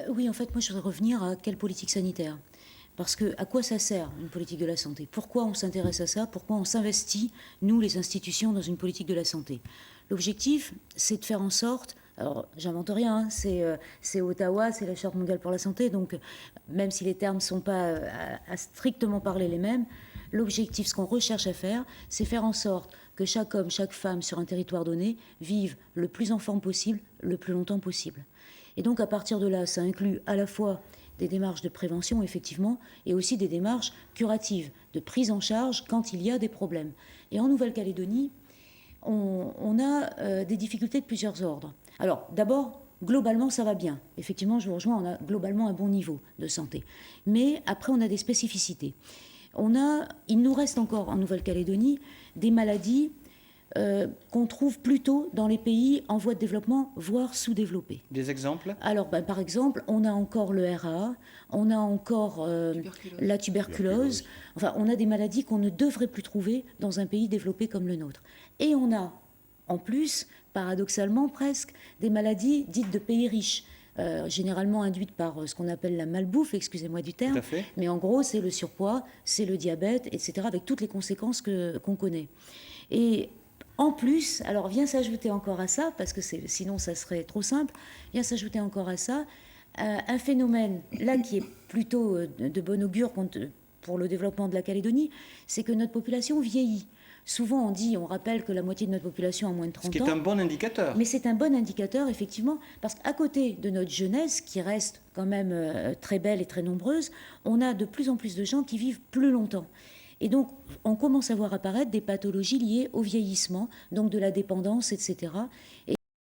Oui, en fait, moi, je voudrais revenir à quelle politique sanitaire. Parce que à quoi ça sert une politique de la santé? Pourquoi on s'intéresse à ça? Pourquoi on s'investit, nous, les institutions, dans une politique de la santé? L'objectif, c'est de faire en sorte, alors j'invente rien, hein, c'est Ottawa, c'est la Charte mondiale pour la santé, donc même si les termes ne sont pas à strictement parler les mêmes, l'objectif, ce qu'on recherche à faire, c'est faire en sorte que chaque homme, chaque femme sur un territoire donné vive le plus en forme possible, le plus longtemps possible. Et donc à partir de là, ça inclut à la fois des démarches de prévention, effectivement, et aussi des démarches curatives, de prise en charge quand il y a des problèmes. Et en Nouvelle-Calédonie, on a des difficultés de plusieurs ordres. Alors, d'abord, globalement, ça va bien. Effectivement, je vous rejoins, on a globalement un bon niveau de santé. Mais après, on a des spécificités. Il nous reste encore en Nouvelle-Calédonie des maladies qu'on trouve plutôt dans les pays en voie de développement, voire sous-développés. Des exemples? Alors, par exemple, on a encore le RA, on a encore la tuberculose. Enfin, on a des maladies qu'on ne devrait plus trouver dans un pays développé comme le nôtre. Et on a, en plus, paradoxalement presque, des maladies dites de pays riches. Généralement induites par ce qu'on appelle la malbouffe, excusez-moi du terme, mais en gros c'est le surpoids, c'est le diabète, etc., avec toutes les conséquences qu'on connaît. Et en plus, alors vient s'ajouter encore à ça, parce que sinon ça serait trop simple, vient s'ajouter encore à ça un phénomène, là qui est plutôt de bon augure pour le développement de la Calédonie, c'est que notre population vieillit. Souvent, on rappelle que la moitié de notre population a moins de 30 ans. Ce qui est un bon indicateur. Mais c'est un bon indicateur, effectivement, parce qu'à côté de notre jeunesse, qui reste quand même très belle et très nombreuse, on a de plus en plus de gens qui vivent plus longtemps. Et donc, on commence à voir apparaître des pathologies liées au vieillissement, donc de la dépendance, etc.